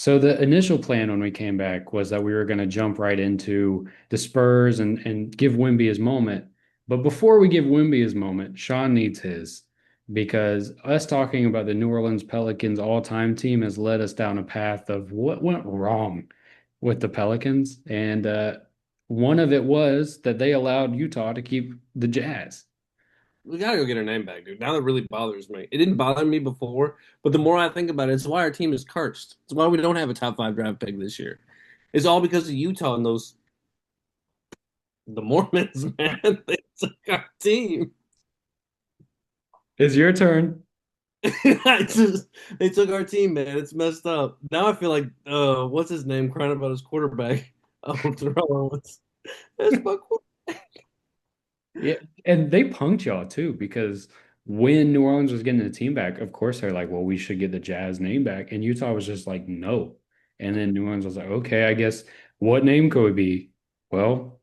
So the initial plan when we came back was that we were going to jump right into the Spurs and give Wemby his moment. But before we give Wemby his moment, Sean needs his because us talking about the New Orleans Pelicans all-time team has led us down a path of what went wrong with the Pelicans. And one of it was that they allowed Utah to keep the Jazz. We gotta go get her name back, dude. Now that really bothers me. It didn't bother me before, but the more I think about it, it's why our team is cursed. It's why we don't have a top five draft pick this year. It's all because of Utah and those the Mormons, man. They took our team. It's your turn. I just, they took our team, man. It's messed up. Now I feel like what's his name crying about his quarterback. Oh, Terrell Owens. That's my quarterback. Yeah, and they punked y'all too because when New Orleans was getting the team back, of course they're like, "Well, we should get the Jazz name back," and Utah was just like, "No," and then New Orleans was like, "Okay, I guess what name could it be?" Well,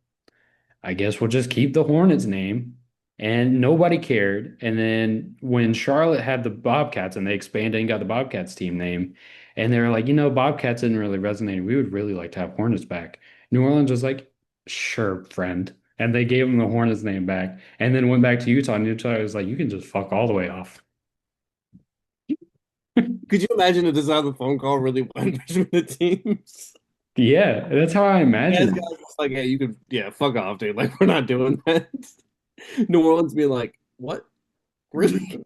I guess we'll just keep the Hornets name, and nobody cared. And then when Charlotte had the Bobcats and they expanded and got the Bobcats team name, and they were like, Bobcats didn't really resonate. We would really like to have Hornets back. New Orleans was like, sure, friend. And they gave him the Hornets name back, and then went back to Utah. And Utah was like, you can just fuck all the way off. Could you imagine if this how the phone call really went between the teams? Yeah, that's how I Yes, imagine guys, it. it's like, yeah, you could, yeah, fuck off, dude. Like, we're not doing that. New Orleans being like, what? Really?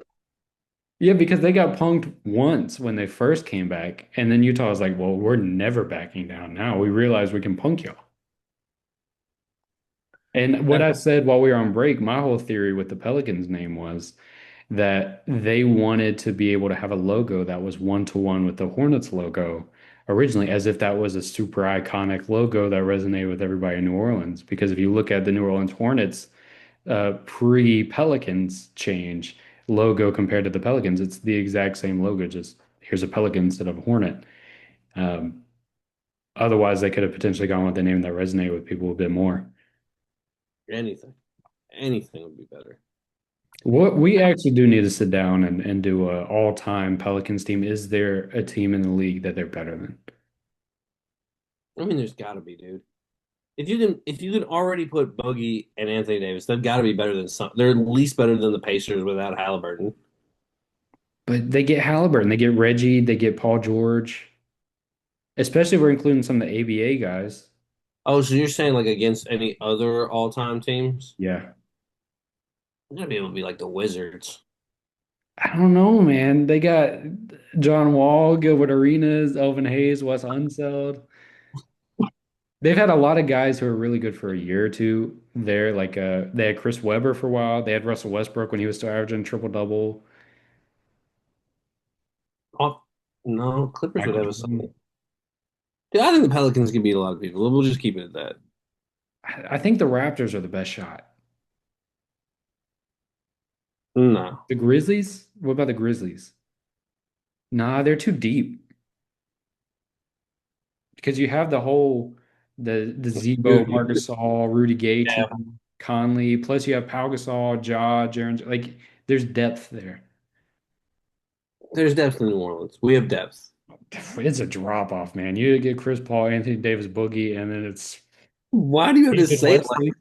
Yeah, because they got punked once when they first came back, and then Utah was like, well, we're never backing down now. We realize we can punk y'all. And what That, I said while we were on break, my whole theory with the Pelicans name was that they wanted to be able to have a logo that was one to one with the Hornets logo originally, as if that was a super iconic logo that resonated with everybody in New Orleans. Because if you look at the New Orleans Hornets pre-Pelicans change logo compared to the Pelicans, it's the exact same logo, just here's a Pelican instead of a Hornet. Um, Otherwise, they could have potentially gone with the name that resonated with people a bit more. anything. Anything would be better. What we actually do need to sit down and do a all-time Pelicans team. Is there a team in the league that they're better than? I mean, there's got to be, dude. If you can already put Boogie and Anthony Davis, they've got to be better than some. They're at least better than the Pacers without Halliburton. But they get Halliburton, they get Reggie, they get Paul George, especially if we're including some of the ABA guys. Oh, so you're saying like against any other all-time teams? Yeah. They're gonna be able to be like the Wizards. I don't know, man. They got John Wall, Gilbert Arenas, Elvin Hayes, Wes Unseld. They've had a lot of guys who are really good for a year or two there. Like they had Chris Webber for a while. They had Russell Westbrook when he was still averaging triple double. Oh, no, Clippers would Michael have a Jordan. solid. Dude, I think the Pelicans can beat a lot of people. We'll just keep it at that. I think the Raptors are the best shot. No. The Grizzlies? What about the Grizzlies? Nah, they're too deep because you have the Zebo, Dude, Marc Gasol, Rudy Gay yeah, team, Conley, plus you have Pau Gasol, Ja, Jaren. Like there's depth there. there's depth in New Orleans. We have depth. It's a drop off, man. You get Chris Paul, Anthony Davis, Boogie, and then it's Why do you have to David say it like? Wesley.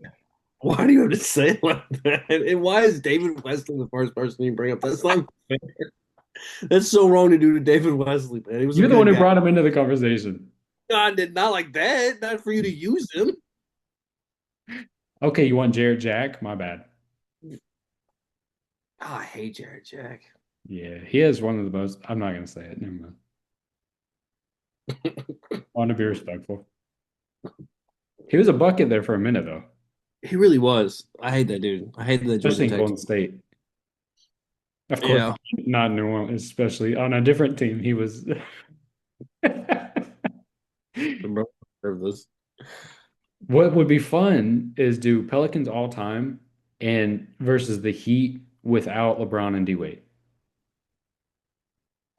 Why do you have to say it like that? And why is David Wesley the first person you bring up? That's not fair. That's so wrong to do to David Wesley, man. He was a You're the one good who guy. brought him into the conversation. God did not like that. Not for you to use him. Okay, you want Jared Jack? My bad. Oh, I hate Jared Jack. Yeah, he has one of the most. I'm not gonna say it. Never mind. I want to be respectful. He was a bucket there for a minute though, He really was. I hate that dude. I hate that especially Georgia in Tech. Golden State. Of course, Yeah. not in New Orleans, especially on a different team. He was. The bro deserve this. What would be fun is do Pelicans all time and versus the Heat without LeBron and D Wade.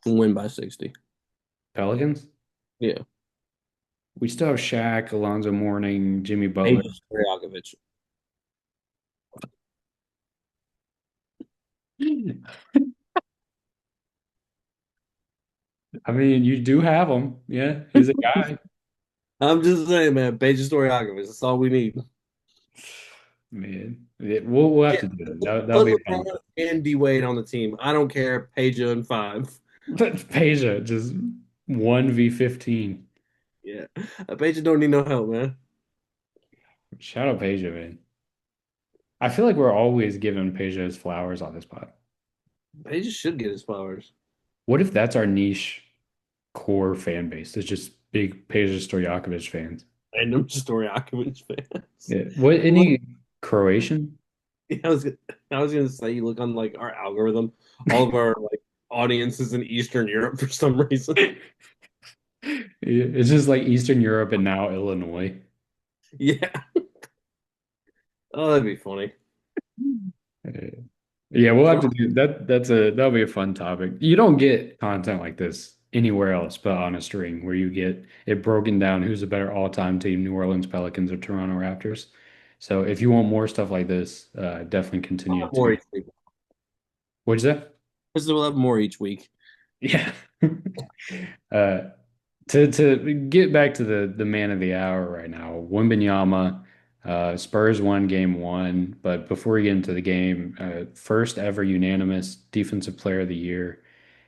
Win by 60. Pelicans? Yeah. We still have Shaq, Alonzo Mourning, Jimmy Butler. Maybe Stojakovic. I mean, you do have him. Yeah, he's a guy. I'm just saying, man. Page Stoyakovich. That's all we need. Man, we'll have Yeah, to do it. That'll put be fun. LeBron and D Wade on the team. I don't care. Peja and five. But Peja just 1v15. Yeah, Peja don't need no help, man. Shout out Peja, man. I feel like we're always giving Peja his flowers on this pod. Peja should get his flowers. What if that's our niche core fan base? It's just big Peja Stojakovic fans. Random Stoyakovich fans. Yeah. What, any Croatian? Yeah, I was gonna say, you look on like our algorithm, all of our like audiences in Eastern Europe for some reason. It's just like Eastern Europe and now Illinois. Yeah. Oh, that'd be funny. Uh, Yeah, we'll have to do that. That'll be a fun topic. You don't get content like this anywhere else but on a string where you get it broken down who's a better all-time team, New Orleans Pelicans or Toronto Raptors. So if you want more stuff like this, definitely continue More to. each week. What'd you say? We'll have more each week. Yeah. Uh, to get back to the man of the hour right now, Wembanyama, Spurs won game one, but before we get into the game, first ever unanimous defensive player of the year.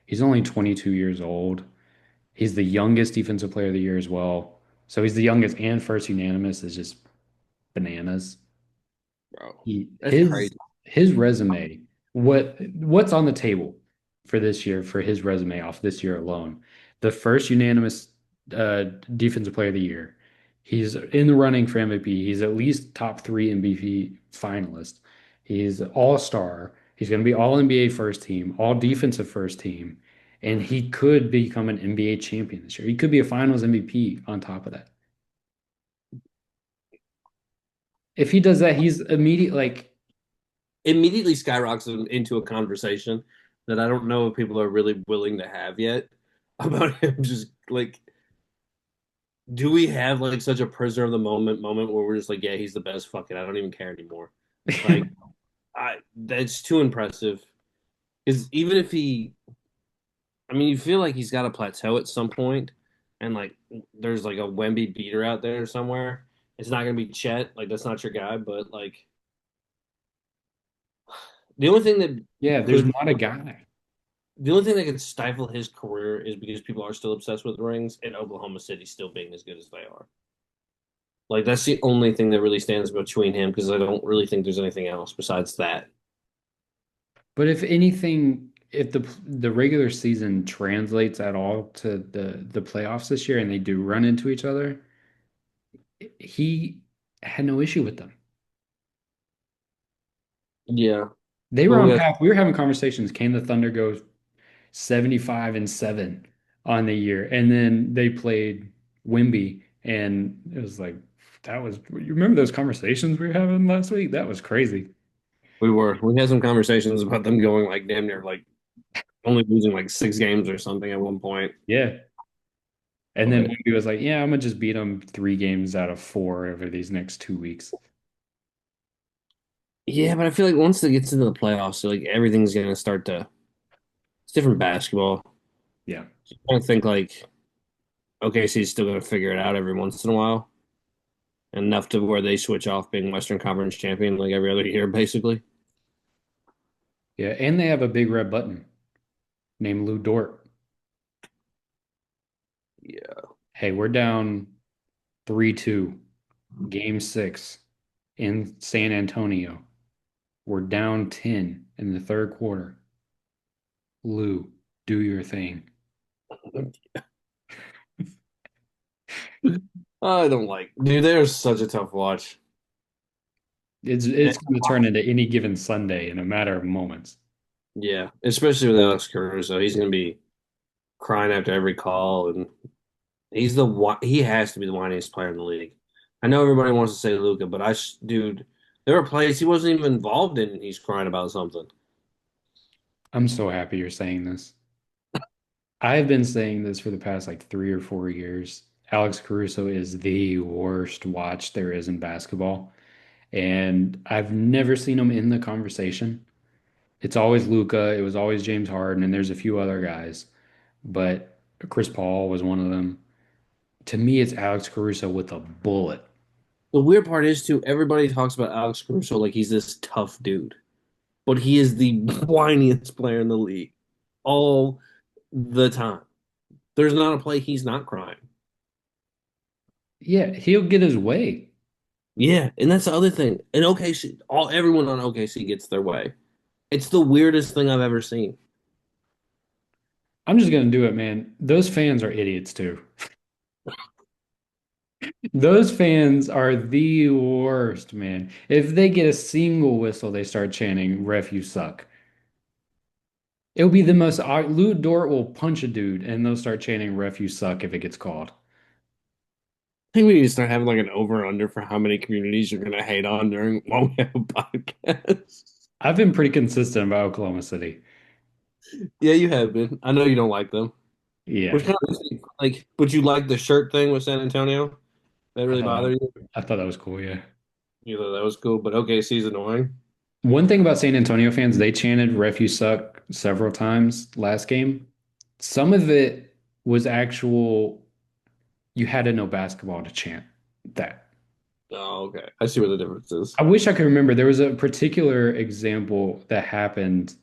He's only 22 years old. He's the youngest defensive player of the year as well. So he's the youngest and first unanimous is just bananas. Bro. He, That's crazy. his resume, what's on the table for this year for his resume off this year alone? The first unanimous defensive player of the year. He's in the running for MVP. He's at least top three MVP finalist. He's all-star. He's going to be all NBA first team, all defensive first team, and he could become an NBA champion this year. He could be a finals MVP on top of that. If he does that, he's immediate like Immediately skyrockets into a conversation that I don't know if people are really willing to have yet about him. Just like, do we have like such a prisoner of the moment where we're just like, yeah, he's the best. Fuck it, I don't even care anymore. Like, I that's too impressive. Because even if he, I mean, you feel like he's got to plateau at some point, and like there's like a Wemby beater out there somewhere. It's not gonna be Chet, like that's not your guy, but like the only thing that yeah, there's could not a guy. the only thing that could stifle his career is because people are still obsessed with rings and Oklahoma City still being as good as they are. Like that's the only thing that really stands between him because I don't really think there's anything else besides that. But if anything, if the regular season translates at all to the playoffs this year and they do run into each other, he had no issue with them. Yeah. They But were we on got path. We were having conversations. Can the Thunder go 75-7 on the year? And then they played Wemby, and it was like that was. You remember those conversations we were having last week? That was crazy. we had some conversations about them going like damn near like only losing like 6 games or something at one point. Yeah. And then But Wemby was like, "Yeah, I'm gonna just beat them 3 games out of 4 over these next 2 weeks." yeah, but I feel like once it gets into the playoffs, like everything's gonna start to it's different basketball. Yeah. I think like OKC's still gonna figure it out every once in a while. Enough to where they switch off being Western Conference champion like every other year, basically. Yeah, and they have a big red button named Lou Dort. Yeah. Hey, we're down 3-2, game six in San Antonio. We're down 10 in the third quarter. Lou, do your thing. I don't like, dude. They're such a tough watch. It's going to turn into any given Sunday in a matter of moments. Yeah, especially with Alex Caruso, he's gonna be crying after every call, and he has to be the whiniest player in the league. I know everybody wants to say Luca, but dude, there were plays he wasn't even involved in, and he's crying about something. I'm so happy you're saying this. I've been saying this for the past like 3 or 4 years. Alex Caruso is the worst watch there is in basketball. And I've never seen him in the conversation. It's always Luca, it was always James Harden, and there's a few other guys. But Chris Paul was one of them. To me, it's Alex Caruso with a bullet. The weird part is too, everybody talks about Alex Caruso like he's this tough dude, but he is the whiniest player in the league all the time. There's not a play he's not crying. Yeah, he'll get his way. Yeah, and that's the other thing. And OKC, everyone on OKC gets their way. It's the weirdest thing I've ever seen. I'm just gonna do it, man. Those fans are idiots too. Those fans are the worst, man. If they get a single whistle, they start chanting, "Ref, you suck." It'll be the most. Lou Dort will punch a dude, and they'll start chanting, "Ref, you suck" if it gets called. I think we need to start having like an over under for how many communities you're gonna hate on during while we have a podcast. I've been pretty consistent about Oklahoma City. Yeah, you have been. I know you don't like them. Which Yeah, kind of like, but you like the shirt thing with San Antonio? That I really thought bothered you? I thought that was cool. Yeah. You thought that was cool, but OKC's annoying. One thing about San Antonio fans, they chanted "Ref, you suck" several times last game. Some of it was actual. You had to know basketball to chant that. Oh, okay. I see what the difference is. I wish I could remember. There was a particular example that happened.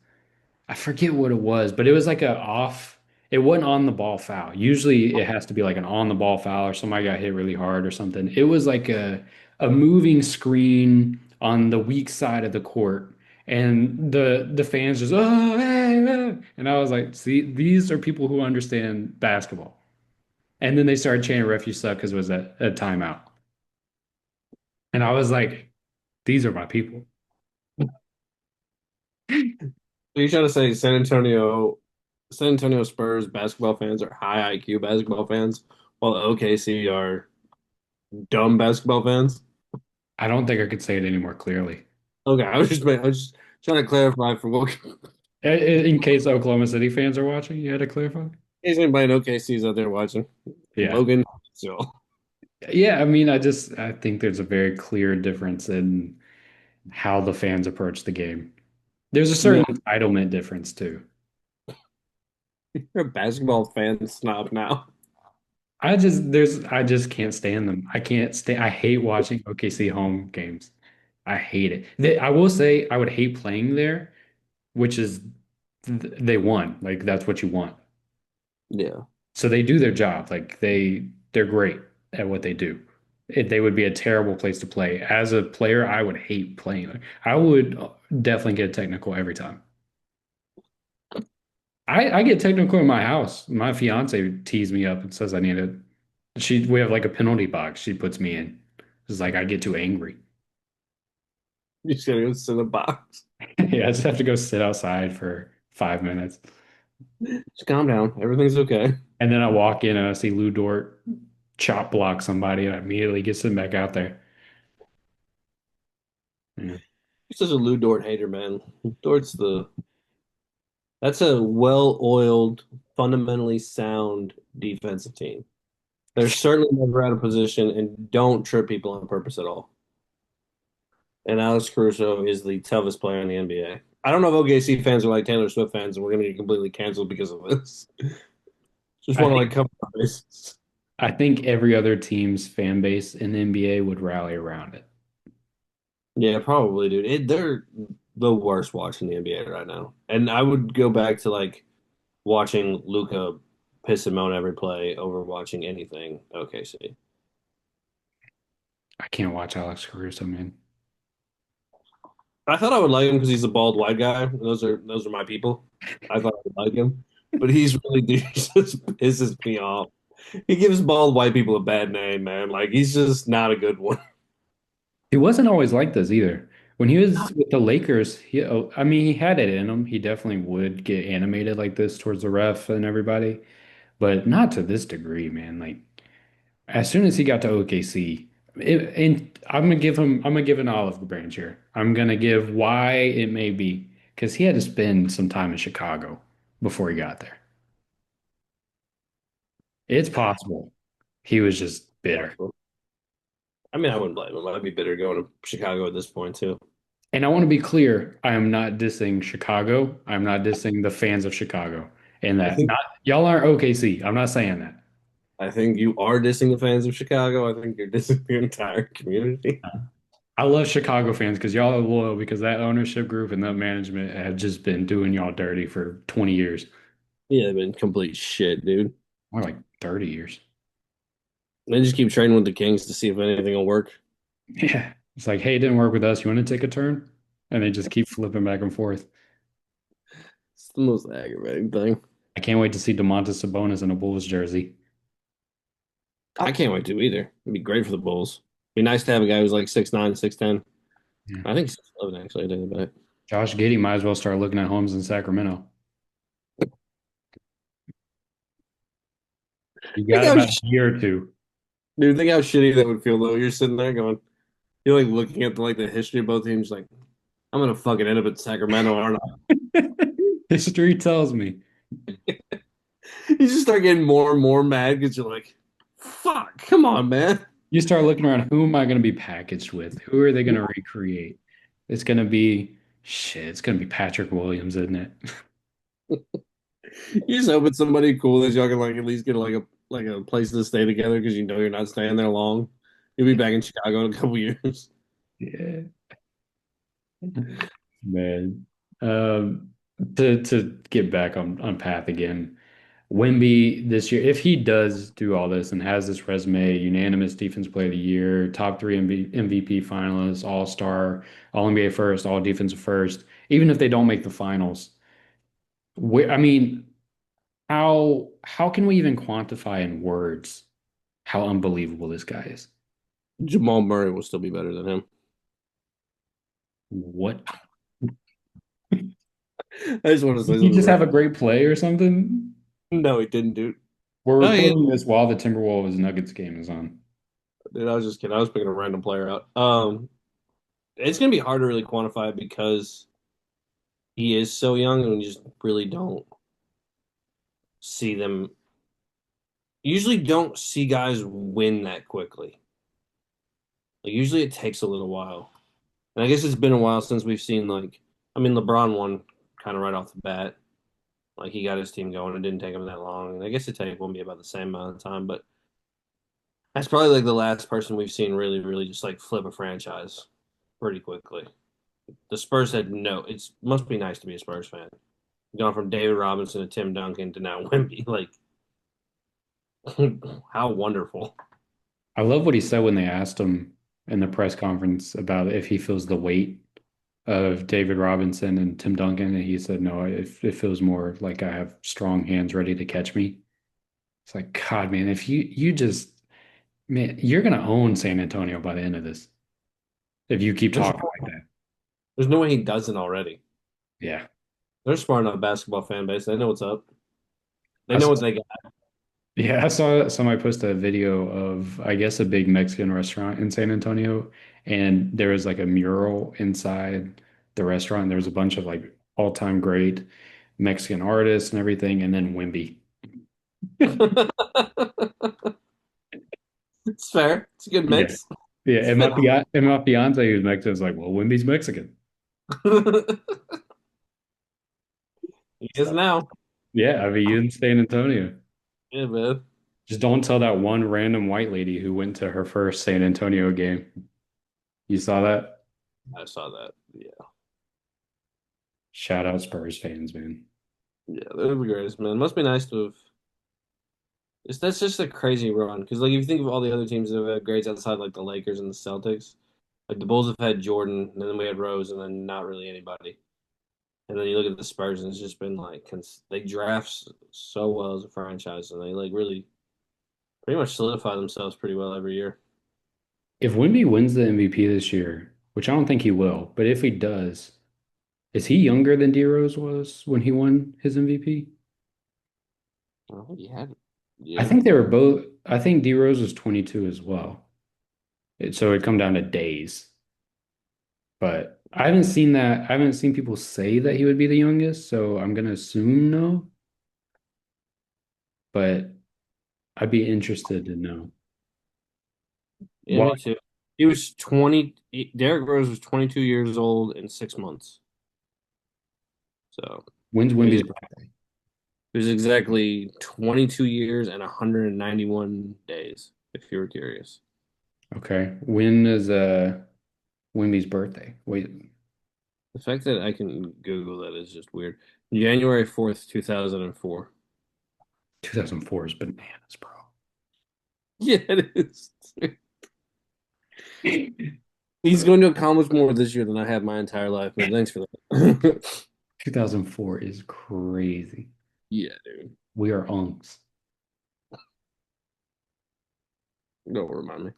I forget what it was, but it was like a off. It wasn't on the ball foul. Usually it has to be like an on the ball foul or somebody got hit really hard or something. It was like a moving screen on the weak side of the court. And the fans just oh hey, hey," and I was like, see, these are people who understand basketball. And then they started chanting "Ref, you suck" because it was a timeout. And I was like, these are my people. So you're trying to say San Antonio Spurs basketball fans are high IQ basketball fans, while OKC are dumb basketball fans? I don't think I could say it any more clearly. Okay, I was just trying to clarify for what In case Oklahoma City fans are watching, you had to clarify. is anybody in OKC's out there watching. Yeah. Logan, so Yeah, I mean, I think there's a very clear difference in how the fans approach the game. There's a yeah, certain entitlement difference too. you're a basketball fan snob now. I just can't stand them. I hate watching OKC home games. I hate it. I will say I would hate playing there, which is they won. Like that's what you want. Yeah. So they do their job. Like they're great at what they do. They would be a terrible place to play. As a player, I would hate playing there. I would definitely get technical every time. I get technical in my house. My fiance tees me up and says I need it. We have like a penalty box she puts me in. It's like I get too angry. You just gotta go sit in a box. Yeah, I just have to go sit outside for 5 minutes. Just calm down. Everything's okay. And then I walk in and I see Lou Dort chop block somebody and I immediately get sent back out there. Yeah. You're such a Lou Dort hater, man. Dort's the That's a well-oiled, fundamentally sound defensive team. They're certainly never out of position and don't trip people on purpose at all. And Alex Caruso is the toughest player in the NBA. I don't know if OKC fans are like Taylor Swift fans and we're going to get completely canceled because of this. Just I want to think like cover our bases. I think every other team's fan base in the NBA would rally around it. Yeah, probably, dude. They're the worst watching the NBA right now. And I would go back to like watching Luca piss him out every play over watching anything OKC. I can't watch Alex Caruso, man. I thought I would like him because he's a bald white guy. Those are my people. I thought I would like him, but he's really he just pisses me off. He gives bald white people a bad name, man. Like he's just not a good one. He wasn't always like this either. When he was with the Lakers, I mean, he had it in him. He definitely would get animated like this towards the ref and everybody, but not to this degree, man. Like as soon as he got to OKC, and I'm gonna give an olive branch here. I'm gonna give why it may be because he had to spend some time in Chicago before he got there. It's possible he was just bitter. I mean, I wouldn't blame him. I'd be bitter going to Chicago at this point too. And I want to be clear, I am not dissing Chicago. I'm not dissing the fans of Chicago. And I that think not y'all aren't OKC. I'm not saying that. I think you are dissing the fans of Chicago. I think you're dissing the entire community. I love Chicago fans because y'all are loyal because that ownership group and that management have just been doing y'all dirty for 20 years. Yeah, they've been complete shit, dude. More like 30 years. They just keep trading with the Kings to see if anything will work. Yeah. It's like, hey, it didn't work with us. You want to take a turn? And they just keep flipping back and forth. It's the most aggravating thing. I can't wait to see DeMontis Sabonis in a Bulls jersey. I can't wait to either. It'd be great for the Bulls. Be nice to have a guy who's like 6'9", 6'10". Yeah. I think 6'11", actually. I think about it. Josh Giddey might as well start looking at homes in Sacramento. You Think got how, about a year or two. dude, think how shitty that would feel though. You're sitting there going, you're like looking at the history of both teams, like I'm gonna fucking end up at Sacramento, aren't History tells me. I? You just start getting more and more mad because you're like, fuck, come on, man. You start looking around, who am I going to be packaged with? Who are they going to recreate? It's going to be shit. It's going to be Patrick Williams, isn't it? You just hope it's somebody cool that y'all can at least get a place to stay together because you know you're not staying there long. You'll be back in Chicago in a couple years. Yeah, man. Um, to get back on path again, Wemby this year, if he does do all this and has this resume, unanimous Defense Player of the Year, top three MVP finalists, All Star, All NBA first, All Defensive first, even if they don't make the finals, I mean, how can we even quantify in words how unbelievable this guy is? Jamal Murray will still be better than him. What? I just want to say Did he something just right. have a great play or something? No, he didn't, dude. We're No, he recording this while the Timberwolves Nuggets game is on. dude, I was just kidding. I was picking a random player out. It's gonna be hard to really quantify because he is so young, and we just really don't see them. Usually, don't see guys win that quickly. Like usually, it takes a little while. And I guess it's been a while since we've seen I mean, LeBron won kind of right off the bat. Like he got his team going. It didn't take him that long. And I guess it take won't be about the same amount of time, but that's probably like the last person we've seen really, really just like flip a franchise pretty quickly. The Spurs had no. It must be nice to be a Spurs fan. Gone from David Robinson to Tim Duncan to now Wemby. Like, how wonderful. I love what he said when they asked him in the press conference about if he feels the weight of David Robinson and Tim Duncan, and he said, no, it feels more like I have strong hands ready to catch me. It's like, God, man, if you just, man, you're gonna own San Antonio by the end of this if you keep There's talking like that. there's no way he doesn't already. Yeah. They're smart enough basketball fan base. They know what's up. They I know saw what they got. Yeah, I saw somebody post a video of, I guess, a big Mexican restaurant in San Antonio, and there was like a mural inside the restaurant. There was a bunch of like all-time great Mexican artists and everything, and then Wemby. It's fair. It's a good Yeah. mix. Yeah, It's fit. and my fiance who's Mexican was like, well, Wemby's Mexican. He is So, now. yeah, I mean, you in San Antonio. Yeah, man. Just don't tell that one random white lady who went to her first San Antonio game. You saw that? I saw that. Yeah. Shout out Spurs fans, man. Yeah, that would be great, man. Must be nice to have. That's just a crazy run because, like, if you think of all the other teams that have had greats outside, like the Lakers and the Celtics, like the Bulls have had Jordan, and then we had Rose, and then not really anybody. And then you look at the Spurs, and it's just been like they draft so well as a franchise, and they like really pretty much solidify themselves pretty well every year. If Wemby wins the MVP this year, which I don't think he will, but if he does, is he younger than D Rose was when he won his MVP? Oh, yeah, I yeah. think they were both, I think D Rose was 22 as well. So it'd come down to days. But I haven't seen that. I haven't seen people say that he would be the youngest, so I'm gonna assume no, but I'd be interested to know. Yeah, Well, me too. He was 20. Derrick Rose was 22 years old in 6 months. So when's he's Wemby's birthday? It was exactly 22 years and 191 days, if you were curious. Okay. When is Wemby's birthday? Wait, The fact that I can Google that is just weird. January 4th, 2004. 2004 is bananas, bro. Yeah, it is. He's going to accomplish more this year than I have my entire life, man. Thanks for that. 2004 is crazy. Yeah, dude. We are unks. Don't remind me.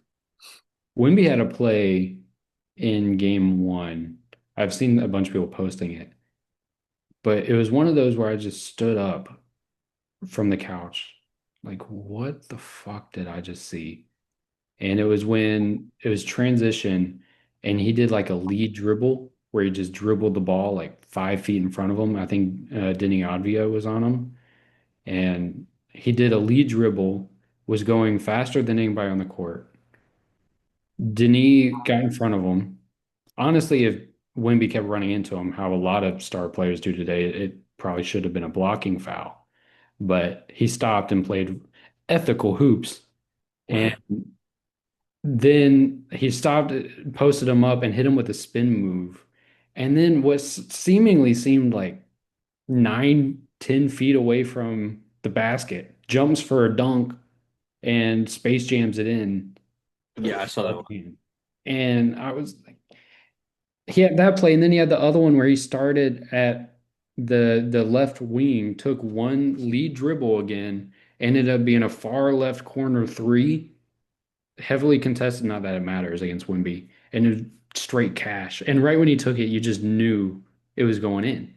Wemby had a play in game one. I've seen a bunch of people posting it, but it was one of those where I just stood up from the couch. Like, what the fuck did I just see? And it was when it was transition and he did like a lead dribble where he just dribbled the ball like 5 feet in front of him. I think Denny Advia was on him. And he did a lead dribble, was going faster than anybody on the court. Denis got in front of him. Honestly, if Wemby kept running into him, how a lot of star players do today, it probably should have been a blocking foul. But he stopped and played ethical hoops. And then he stopped, posted him up, and hit him with a spin move. And then what seemingly seemed like 9, 10 feet away from the basket, jumps for a dunk and space jams it in for Yeah, the I saw that one. game. And I was like, he had that play, and then he had the other one where he started at the left wing, took one lead dribble again, ended up being a far left corner three, heavily contested, not that it matters against Wemby, and it was straight cash. And right when he took it, you just knew it was going in.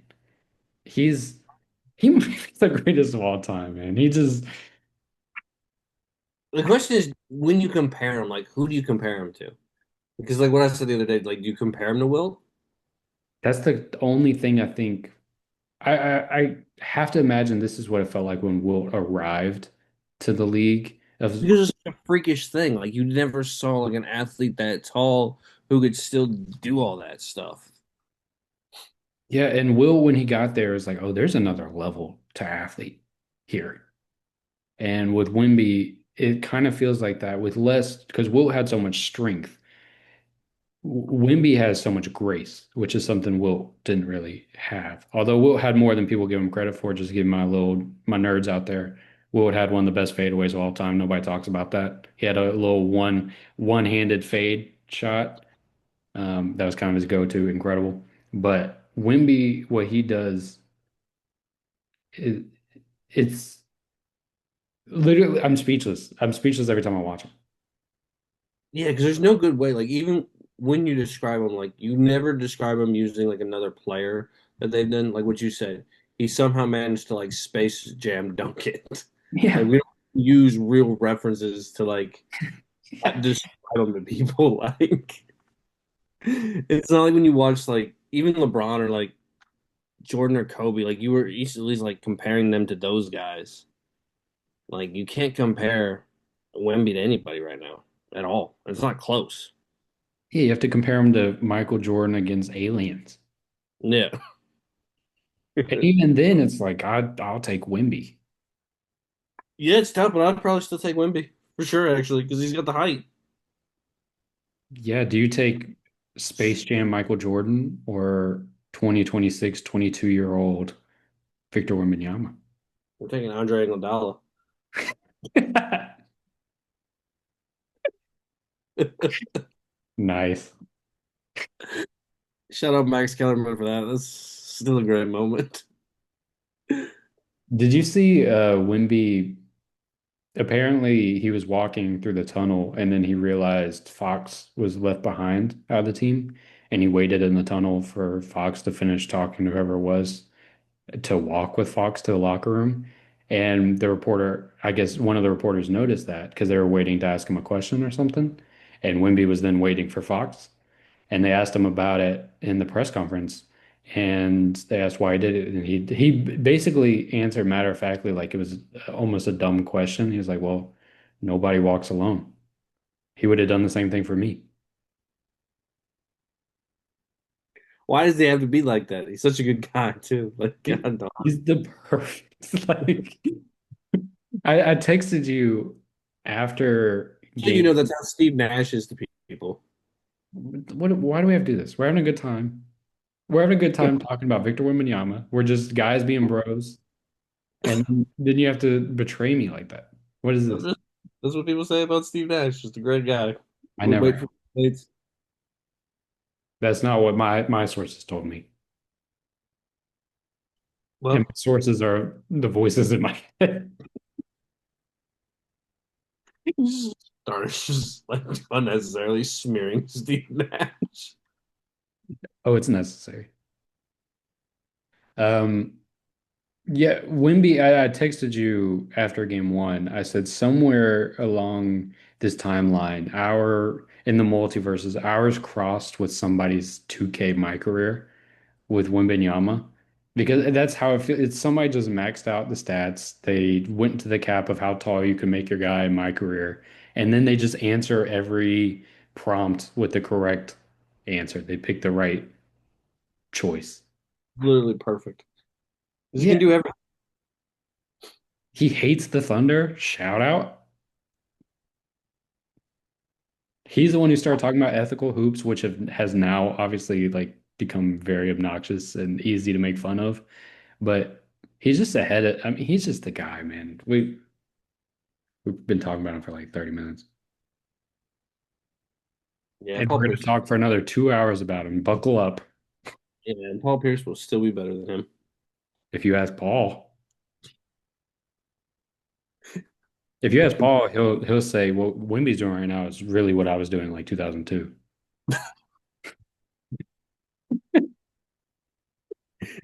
He's he might be the greatest of all time, man. He just The question is, when you compare him, like, who do you compare him to? Because, like, what I said the other day, like, do you compare him to Will? that's the only thing I think I have to imagine this is what it felt like when Wilt arrived to the league. Of Because it's such a freakish thing. Like, you never saw, like, an athlete that tall who could still do all that stuff. yeah, and Will when he got there was like, oh, there's another level to athlete here. And with Wemby, it kind of feels like that with less because Wilt had so much strength. Wemby has so much grace, which is something Wilt didn't really have. Although Wilt had more than people give him credit for, just to give my nerds out there. Wilt had one of the best fadeaways of all time. Nobody talks about that. He had a little one-handed fade shot. That was kind of his go-to, incredible. But Wemby, what he does, it, it's literally I'm speechless. I'm speechless every time I watch him. Yeah, because there's no good way. Like, even when you describe him, like, you never describe him using, like, another player that they've done. Like, what you said, he somehow managed to, like, space jam dunk it. Like, Yeah. we don't use real references to, like, Yeah. describe him to people. Like, it's not like when you watch, like, even LeBron or, like, Jordan or Kobe, like, you were easily, like, comparing them to those guys. Like, you can't compare Wemby to anybody right now at all. It's not close. Yeah, you have to compare him to Michael Jordan against aliens. Yeah. And even then, it's like I'll take Wemby. Yeah, it's tough, but I'd probably still take Wemby for sure, actually, because he's got the height. Yeah, do you take Space Jam Michael Jordan or 2026 22-year-old Victor Wembanyama? I'm taking Andre Iguodala. Nice. Shout out Max Kellerman for that. That's still a great moment. Did you see Wemby? Apparently, he was walking through the tunnel and then he realized Fox was left behind out of the team. And he waited in the tunnel for Fox to finish talking to whoever it was to walk with Fox to the locker room. And the reporter, I guess one of the reporters noticed that because they were waiting to ask him a question or something. And Wemby was then waiting for Fox. And they asked him about it in the press conference. And they asked why he did it. And he basically answered matter of factly like it was almost a dumb question. He was like, well, nobody walks alone. He would have done the same thing for me. Why does he have to be like that? He's such a good guy too. Like He, God, no. he's the perfect. Like I texted you after So you game. know that's how Steve Nash is to people. Why do we have to do this? We're having a good time. We're having a good time talking about Victor Wembanyama. We're just guys being bros. And then you have to betray me like that. What is That's this? just- that's what people say about Steve Nash. Just a great guy. I Would never wait have. for dates. That's not what my sources told me. And my Well, sources are the voices in my head. he's just like unnecessarily smearing Steve Nash. Oh, it's necessary. Um, yeah, Wemby, I texted you after game one. I said somewhere along this timeline, our in the multiverses, ours crossed with somebody's 2K my career with Wembanyama because that's how it feels. It's somebody just maxed out the stats. They went to the cap of how tall you can make your guy in my career, and then they just answer every prompt with the correct answer. They pick the right choice. Literally perfect. 'Cause he Yeah, can do everything. he hates the Thunder. Shout out. He's the one who started talking about ethical hoops, which has now obviously like become very obnoxious and easy to make fun of. But he's just ahead of, I mean, he's just the guy, man. We've been talking about him for like 30 minutes. Yeah, And Paul we're going to Pierce. talk for another 2 hours about him. Buckle up. Yeah, and Paul Pierce will still be better than him. If you ask Paul, if you ask Paul, he'll say, "What Wemby's doing right now is really what I was doing in like 2002."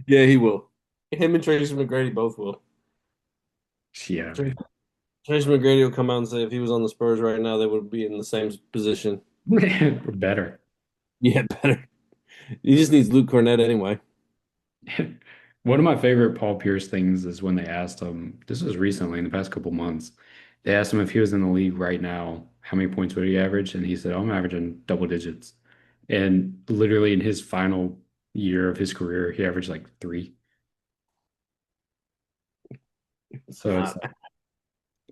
Yeah, he will. Him and Tracy McGrady both will. Yeah, Tracy, Tracy McGrady will come out and say if he was on the Spurs right now, they would be in the same position. man. We're better. Yeah, better. He just needs Luke Cornett anyway. One of my favorite Paul Pierce things is when they asked him, this was recently in the past couple months, they asked him if he was in the league right now, how many points would he average? And he said, "Oh, I'm averaging double digits." And literally in his final year of his career, he averaged like three. It's So it's not.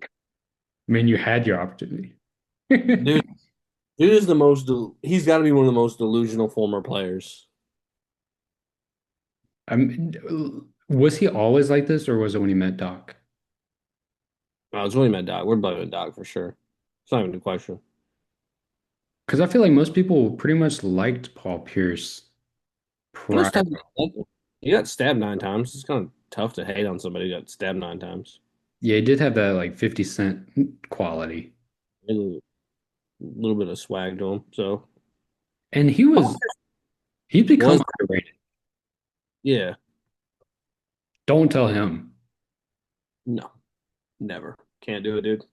like, man, you had your opportunity. Dude, dude is the most, he's got to be one of the most delusional former players. I mean, was he always like this, or was it when he met Doc? Oh, it's really my dog. We're blaming Doc for sure. It's not even a question. Because I feel like most people pretty much liked Paul Pierce It was prior. tough. He got stabbed 9 times. It's kind of tough to hate on somebody who got stabbed 9 times. Yeah, he did have that like 50 Cent quality. A little bit of swag to him. So, And he's become was, underrated. yeah, Don't tell him. no, never. Can't do it, dude.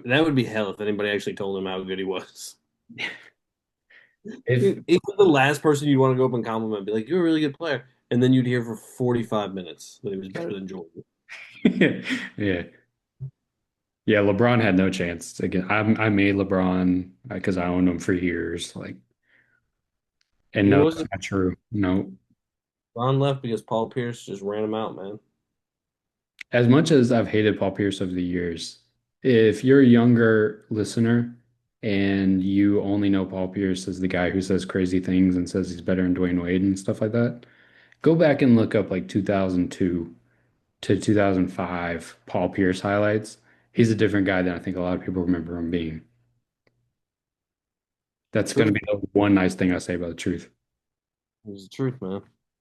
That would be hell if anybody actually told him how good he was. If He was the last person you'd want to go up and compliment, be like, "You're a really good player," and then you'd hear for 45 minutes that he was better than Jordan. yeah. Yeah, LeBron had no chance. Again, I made LeBron because I owned him for years. Like, and He no, was that's not true. No. Ron left because Paul Pierce just ran him out, man. As much as I've hated Paul Pierce over the years, if you're a younger listener and you only know Paul Pierce as the guy who says crazy things and says he's better than Dwayne Wade and stuff like that, go back and look up like 2002 to 2005 Paul Pierce highlights. He's a different guy than I think a lot of people remember him being. That's going Truth to be the one nice thing I say about the truth. is the truth, man.